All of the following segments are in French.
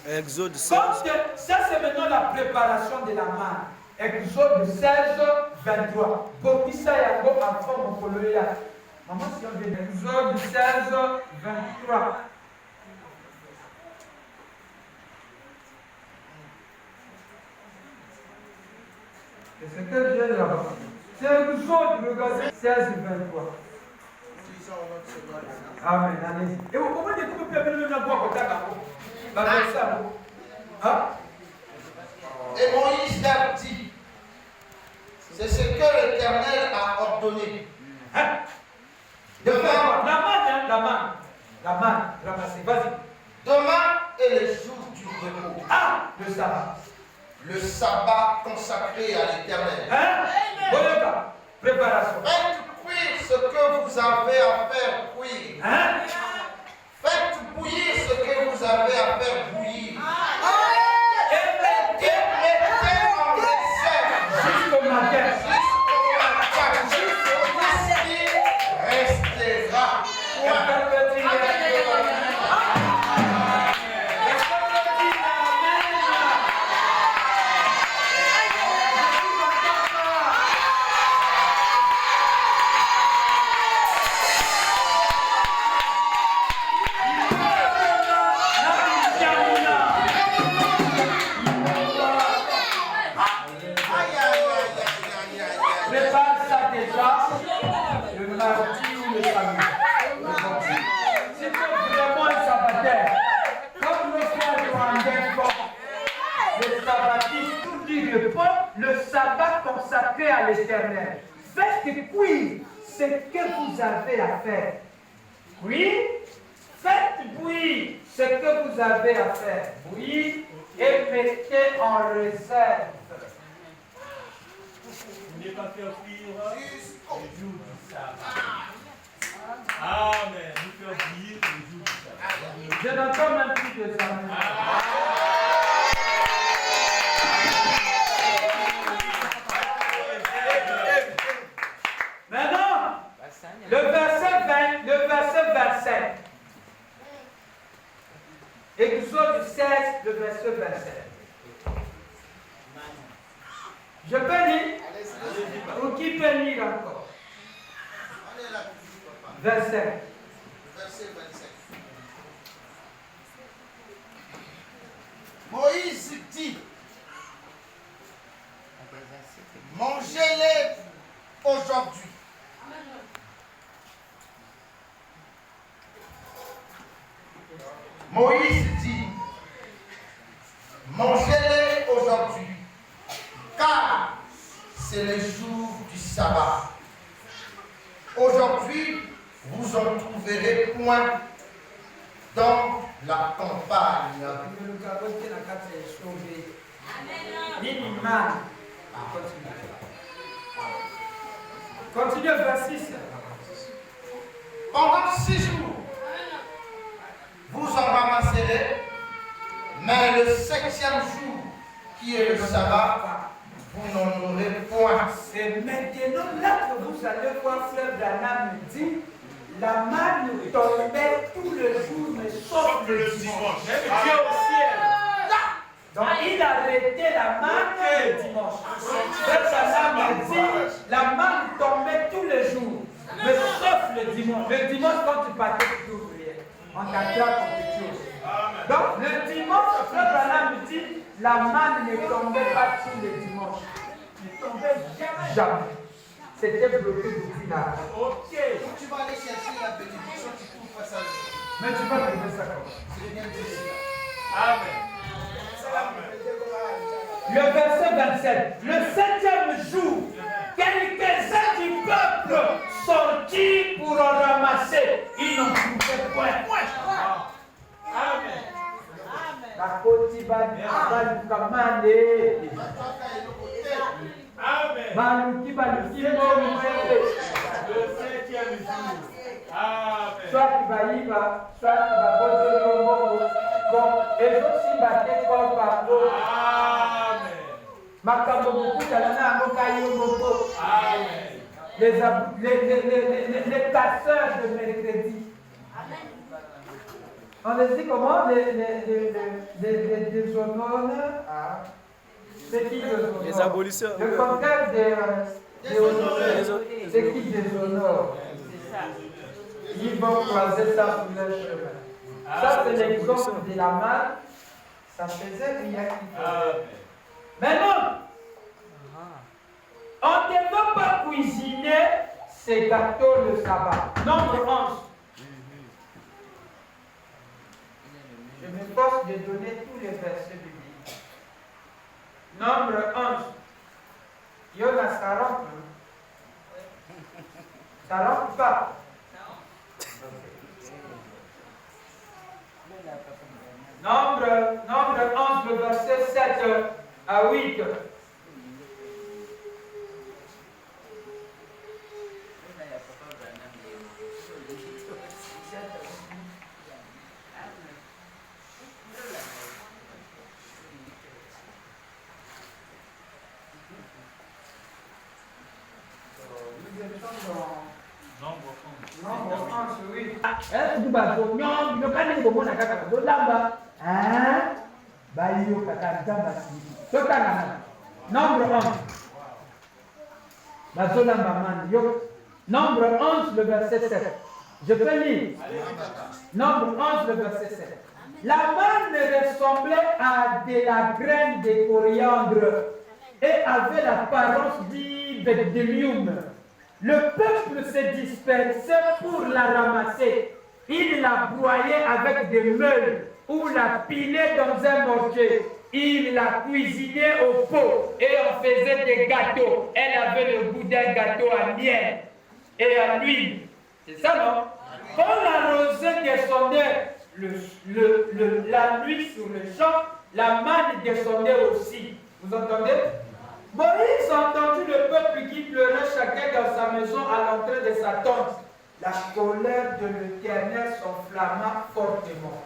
Exode 16. Parce que ça, c'est maintenant la préparation de la manne. Exode 16, 23. Bokisa yango en forme coloyale. Maman, si on dit Exode 16, 23. C'est ce que je viens là-bas. C'est Exode, regardez, 16, 23. Amen, allez-y. Et vous comprenez que vous pouvez venir voir côté là. Hein? Et Moïse leur dit, c'est ce que l'Éternel a ordonné. Hein? La manne, ramassez, vas-y. Demain est le jour du repos. Ah, le sabbat. Le sabbat consacré à l'Éternel. Hein? Voilà, préparation. Faites cuire ce que vous avez à faire cuire. Hein? Faites bouillir ce que vous avez à faire bouillir. Et mettez en réserve Jusqu'au matin. Restera. Le sabbat consacré à l'Éternel. Faites cuire ce que vous avez à faire. Oui, faites bouillir ce que vous avez à faire. Oui, et mettez en réserve. Ne pas faire cuire le jour du sabbat. Amen. Nous faire bouillir le jour du sabbat. Je n'entends même plus de ça. Maintenant, le verset 27. Exode 16, le verset 27. Je peux lire? Ou qui peut lire encore? Verset 27. Moïse dit, mangez-les aujourd'hui. Moïse dit, mangez-les aujourd'hui, car c'est le jour du sabbat. Aujourd'hui, vous en trouverez point dans la campagne. Continue, verset 6. Pendant 6 jours, vous en ramasserez, mais le 7e jour, qui est le sabbat, vous n'en aurez point. C'est maintenant là que vous allez voir Frère Branham me dit, la manne tombait tout le jour, mais sauf le dimanche. Même Dieu au ciel. Donc il arrêtait la manne le dimanche. Frère Branham me dit, la manne tombait tous les jours, mais sauf le dimanche. Le dimanche, quand tu partais, tu ouvrais. On t'attrape pour quelque chose. Donc le dimanche, Frère Branham me dit, la manne ne tombait pas tous les dimanches. Ne tombait jamais. C'était bloqué depuis là. Ok. Tu vas aller chercher la bénédiction, tu trouves pas ça. Mais tu vas trouver ça comment? C'est bien dit. Amen. Le verset 27. Le 7e jour, quelques-uns du peuple sortis pour en ramasser. Ils n'en trouvaient point. Amen. La côte va commander. Amen. Maluki, Le 7e jour. Amen. Soit tu vas y va, soit tu vas poser le mot. Bon, et aussi battre comme par l'eau. Amen. Les casseurs de mercredi. On les dit comment? Les déshonores. Ah. C'est qui déshonore? Les abolisseurs. Le contraire des honorés. C'est qui déshonore? Ils vont croiser ça sur leur chemin. Ça, c'est l'exemple de la main. Ça faisait rien qu'il faisait. Maintenant, on ne veut pas cuisiner ces gâteaux le sabbat. Nombre 11. Je m'efforce de donner tous les versets bibliques. Nombre 11. Yona, ça rentre. Ça rentre pas. Nombre 11, le verset 7 à 8. Nombre 11, le verset 7. Je peux lire. Nombre 11, le verset 7. La manne ressemblait à de la graine de coriandre et avait l'apparence d'Ibedélium. Le peuple se dispersait pour la ramasser. Il la broyait avec des meules ou la pilait dans un mortier. Il la cuisinait au pot et en faisait des gâteaux. Elle avait le goût d'un gâteau à miel et à l'huile. C'est ça, non? Quand la rosée descendait la nuit sur le champ, la manne descendait aussi. Vous entendez? Moïse a entendu le peuple qui pleurait chacun dans sa maison à l'entrée de sa tente. La colère de l'Éternel s'enflamma fortement.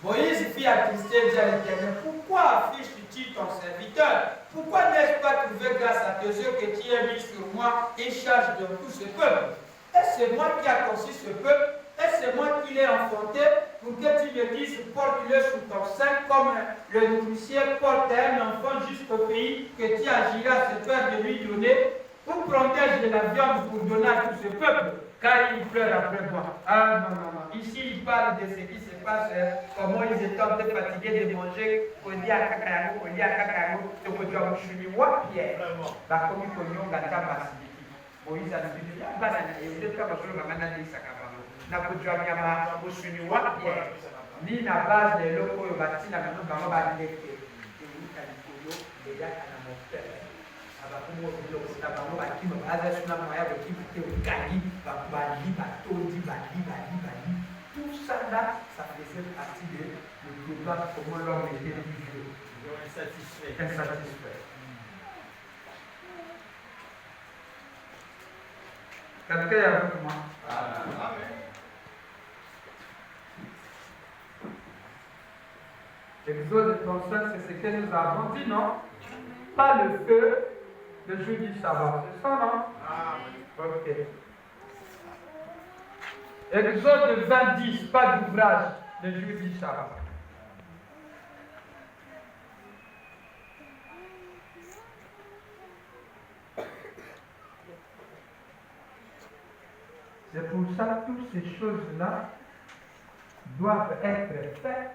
Moïse fit attrister et dit à l'Éternel, pourquoi affiches-tu ton serviteur? Pourquoi n'ai-je pas trouvé grâce à tes yeux que tu aies mis sur moi et charge de tout ce peuple? Est-ce c'est moi qui ai conçu ce peuple? Est-ce c'est moi qui l'ai enfanté pour que tu me dises, porte-le sous ton sein comme le nourricier porte un enfant jusqu'au pays que tu agiras se faire de lui donner? Ou protège de la viande pour donner à tout ce peuple, car il pleure après moi. Ah non, non, non. Ici, il parle de ce qui se passe, comment ils étaient un peu fatigués de manger, qu'on dit à Kakayano, qu'on dit à Kakayano, de qu'on dit à Mouchouniwa, Pierre. Bah, comme il connaît, on gagne pas Moïse a dit, il y a pas de temps, parce que le maman a dit ça. Na kujwanyama Mouchouniwa, Pierre. Ni na base de l'eau, il va tirer la maison, il va dire que il y a un monteur. Abakumo bilokosita bango bakima baza suna moya bakima te okali bakubali batondi bali tout ça là ça faisait partie de le débat comment l'homme était livré. Insatisfait. Quelqu'un est avec moi? Amen. Exode 35, c'est ce que nous avons dit, non? Pas le feu. Le jour du sabbat, c'est ça, non? Ok. Exode 20, 10, pas d'ouvrage, le jour du sabbat. C'est pour ça que toutes ces choses-là doivent être faites